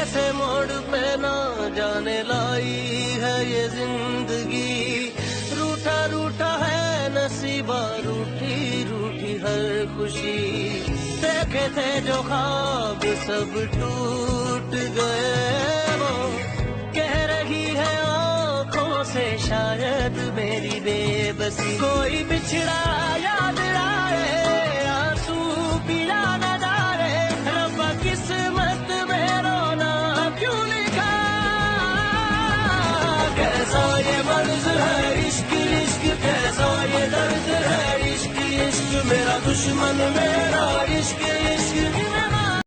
कैसे मोड़ पे ना जाने लाई है ये जिंदगी। रूठा रूठा है नसीबा, रूठी रूठी हर खुशी। देखे थे जो ख्वाब सब टूट गए, वो कह रही है आँखों से शायद मेरी बेबसी। कोई बिछड़ा याद आए, आंसू पिया न जाए, रब्बा किस्मत में रोना क्यों लिखा। कैसा ये मर्ज है इश्क इश्क, कैसा ये दर्द है इश्क इश्क, मेरा दुश्मन मेरा इश्क।